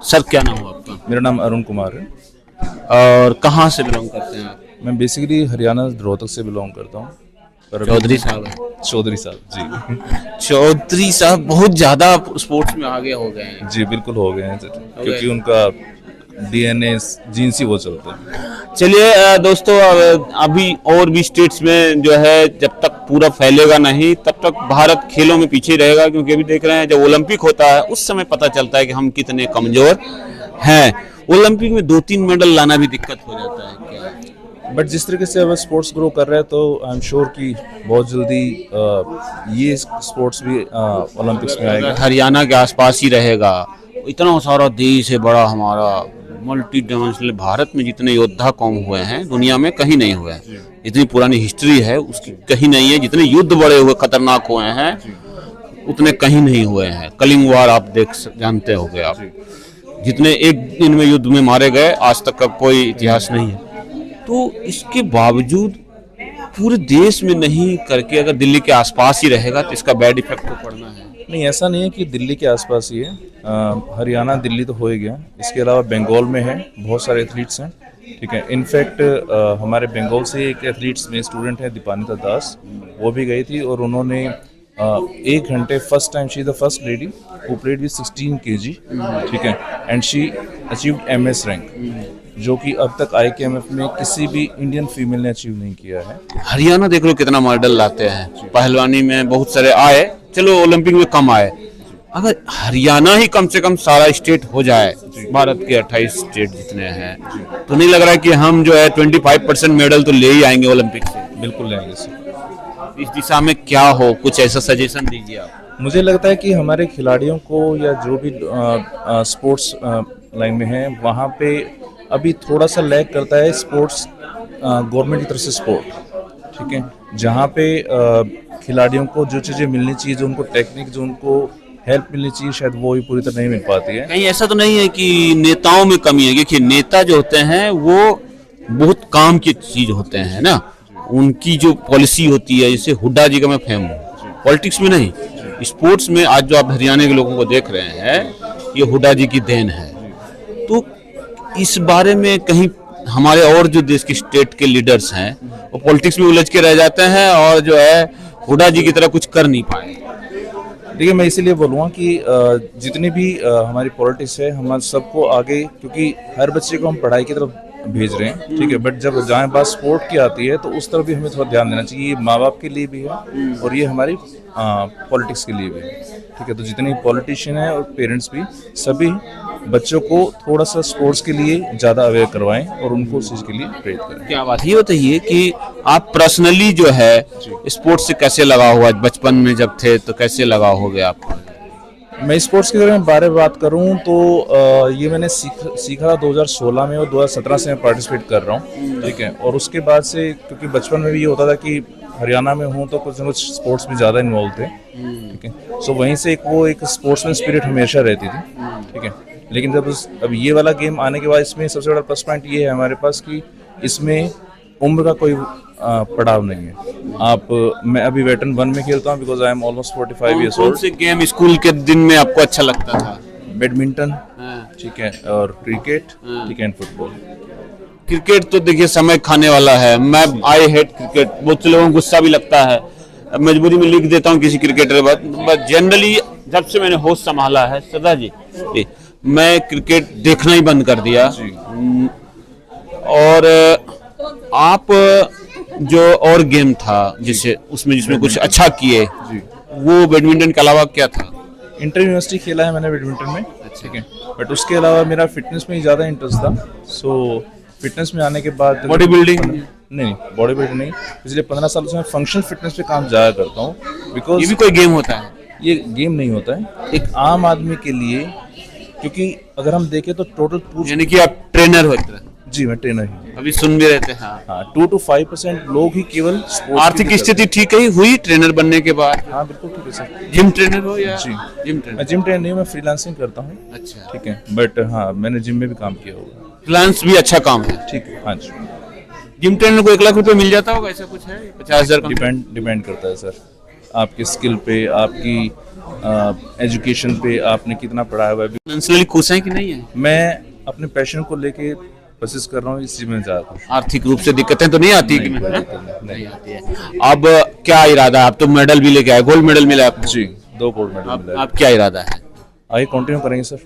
Sir क्या नाम हुआ आपका? मेरा नाम अरुण कुमार है। और कहाँ से बिलोंग करते हैं आप? मैं बेसिकली हरियाणा रोहतक से बिलोंग करता हूँ। पर चौधरी साहब हैं। चौधरी साहब जी। चौधरी साहब बहुत ज्यादा स्पोर्ट्स में आगे हो गए हैं। जी बिल्कुल हो गए हैं सर, क्योंकि उनका डीएनए जीन्स ही वो चलते हैं। चलिए दोस्तों, अभी और भी स्टेट्स में जो है जब तक पूरा फैलेगा नहीं तब तक भारत खेलों में पीछे रहेगा, क्योंकि अभी देख रहे हैं जब ओलंपिक होता है उस समय पता चलता है कि हम कितने कमजोर हैं। ओलंपिक में 2-3 मेडल लाना भी दिक्कत हो जाता है क्या? बट जिस तरीके से अब स्पोर्ट्स ग्रो कर रहा है तो आई एम श्योर कि बहुत जल्दी ये स्पोर्ट्स भी ओलंपिक्स में आएगा। हरियाणा के आसपास ही रहेगा, इतना सारा देश है बड़ा हमारा, मल्टी डायमेंशनल। भारत में जितने योद्धा कौम हुए हैं दुनिया में कहीं नहीं हुए हैं। इतनी पुरानी हिस्ट्री है उसकी कहीं नहीं है। जितने युद्ध बड़े हुए खतरनाक हुए हैं उतने कहीं नहीं हुए हैं। कलिंग वार आप जानते होंगे आप, जितने एक दिन में युद्ध में मारे गए आज तक का कोई इतिहास नहीं है। तो इसके बावजूद पूरे देश में नहीं करके अगर दिल्ली के आसपास ही रहेगा तो इसका बैड इफेक्ट तो पड़ना है। नहीं, ऐसा नहीं है कि दिल्ली के आसपास ही है। हरियाणा दिल्ली तो हो ही गया, इसके अलावा बंगाल में है बहुत सारे एथलीट्स हैं। ठीक है, इनफैक्ट हमारे बंगाल से एक एथलीट्स में स्टूडेंट है दीपानिता दास, वो भी गई थी और उन्होंने 1 घंटे first time she the first lady who played with 16 kg। ठीक है, and she achieved MS rank, जो कि अब तक IKMF में किसी भी इंडियन फीमेल ने अचीव नहीं किया है। हरियाणा देख लो कितना मेडल लाते हैं। पहलवानी में बहुत सारे आए, चलो ओलंपिक में कम आए। अगर हरियाणा ही कम से कम सारा स्टेट हो जाए, भारत के 28 स्टेट जितने हैं, तो नहीं लग रहा है कि हम जो है 25% मेडल तो ले ही आएंगे ओलंपिक से? बिल्कुल लेंगे सर। इस दिशा में क्या हो, कुछ ऐसा सजेशन दीजिए आप। मुझे लगता है कि हमारे खिलाड़ियों को या जो भी स्पोर्ट्स लाइन में है वहाँ पे अभी थोड़ा सा लैग करता है स्पोर्ट्स, गवर्नमेंट की तरफ से सपोर्ट। ठीक है, जहाँ पे खिलाड़ियों को जो चीज़ें मिलनी चाहिए, जो उनको टेक्निक, जो उनको हेल्प मिलनी चाहिए, शायद वो भी पूरी तरह नहीं मिल पाती है। कहीं ऐसा तो नहीं है कि नेताओं में कमी है? देखिए नेता जो होते हैं वो बहुत काम की चीज होते हैं ना, उनकी जो पॉलिसी होती है, जैसे हुड्डा जी का मैं फेम हूँ, पॉलिटिक्स में नहीं, स्पोर्ट्स में आज जो आप हरियाणा के लोगों को देख रहे हैं ये हुड्डा जी की देन है। तो इस बारे में कहीं हमारे और जो देश के स्टेट के लीडर्स हैं वो पॉलिटिक्स में उलझ के रह जाते हैं और जो है हुड्डा जी की तरह कुछ कर नहीं पाए। देखिए, मैं इसीलिए बोलूँगा कि जितनी भी हमारी पॉलिटिक्स है, हम सबको आगे, क्योंकि हर बच्चे को हम पढ़ाई की तरफ भेज रहे हैं। ठीक है, बट जब जहाँ बात स्पोर्ट की आती है तो उस तरफ भी हमें थोड़ा ध्यान देना चाहिए। ये माँ बाप के लिए भी है और ये हमारी पॉलिटिक्स के लिए भी है। ठीक है, तो जितने पॉलिटिशियन हैं और पेरेंट्स भी, सभी बच्चों को थोड़ा सा स्पोर्ट्स के लिए ज़्यादा अवेयर करवाएं और उनको उस चीज़ के लिए प्रेरित करें। क्या बात, ये बताइए कि आप पर्सनली जो है स्पोर्ट्स से कैसे लगा हुआ, बचपन में जब थे तो कैसे लगा हो गया आपको? मैं स्पोर्ट्स के बारे में बात करूं तो ये मैंने सीखा 2016 में और 2017 से मैं पार्टिसिपेट कर रहा हूं। ठीक है, और उसके बाद से, क्योंकि बचपन में भी ये होता था कि हरियाणा में हूं तो कुछ न कुछ स्पोर्ट्स में ज़्यादा इन्वॉल्व थे। ठीक है, सो वहीं से एक स्पोर्ट्समैन स्पिरिट हमेशा रहती थी। ठीक है, लेकिन जब अब ये वाला गेम आने के बाद इसमें सबसे बड़ा प्लस पॉइंट ये है हमारे पास कि इसमें उम्र का कोई पड़ाव नहीं है। मैं अभी वेटरन 1 में खेलता हूँ because I am almost 45 years old. कौन से गेम स्कूल के दिन में आपको अच्छा लगता था? बैडमिंटन, ठीक है, और क्रिकेट, ठीक है, एंड फुटबॉल। क्रिकेट तो देखिए समय खाने वाला है। मैं आई हेट क्रिकेट, बहुत से लोगों को गुस्सा भी लगता है, मजबूरी में लिख देता हूँ किसी क्रिकेटर बात। बट जनरली जब से मैंने होश संभाला है सरदार जी, मैं क्रिकेट देखना ही बंद कर दिया। और आप जो और गेम था जिसे उसमें जिसमें कुछ अच्छा किए, वो बैडमिंटन के अलावा क्या था? इंटर यूनिवर्सिटी खेला है मैंने बैडमिंटन में। ठीक है, बट उसके अलावा मेरा फिटनेस में ही ज़्यादा इंटरेस्ट था। सो फिटनेस में आने के बाद बॉडी बिल्डिंग नहीं, बॉडी बिल्डिंग नहीं, पिछले 15 सालों से मैं फंक्शनल फिटनेस पे काम ज़्यादा करता हूँ। बिकॉज ये भी कोई गेम होता है? ये गेम नहीं होता है, एक आम आदमी के लिए, क्योंकि अगर हम देखें तो टोटल यानी कि आप ट्रेनर हो एक तरह? जी, मैं ट्रेनर ही। अभी सुन भी रहते हैं। हाँ, 2 to 5% लोग ही केवल आर्थिक स्थिति ठीक ही हुई ट्रेनर बनने के बाद? हाँ बिल्कुल ठीक है सर। जिम ट्रेनर हो या? जी, जिम ट्रेनर। मैं जिम ट्रेनर नहीं हूँ, मैं फ्रीलांसिंग करता हूँ। अच्छा, ठीक है, बट हाँ मैंने जिम में भी काम किया होगा। फ्रीलांस भी अच्छा काम है। ठीक है, हाँ जी। जिम ट्रेनर को 1 लाख रुपए मिल जाता होगा, ऐसा कुछ है? 50,000 का? डिपेंड करता है सर। आपके स्किल पे, आपकी एजुकेशन पे, आपने कितना पढ़ा हुआ है। फाइनेंशियली खुश हैं कि नहीं है? मैं अपने पैशन को लेके कोशिश कर रहा हूँ, इसी में ज़्यादा खुश हूँ। आर्थिक रूप से दिक्कतें तो नहीं आती कि कोई हैं? दिक्कत नहीं। नहीं आती है। अब क्या इरादा है? आप तो मेडल भी लेके आए, गोल्ड मेडल मिला आपको। जी, 2 गोल्ड मेडल अब मिला है। अब क्या इरादा है? आगे कंटिन्यू करेंगे सर।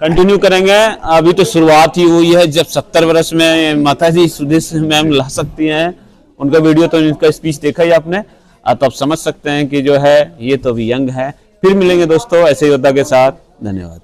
कंटिन्यू करेंगे। अभी तो शुरुआत ही हुई है। जब 70 वर्ष में माता जी सुदेश मैम ला सकती हैं, उनका वीडियो तो इनका स्पीच देखा ही आपने, तो आप समझ सकते हैं कि जो है ये तो अभी यंग है। फिर मिलेंगे दोस्तों ऐसे योद्धा के साथ। धन्यवाद।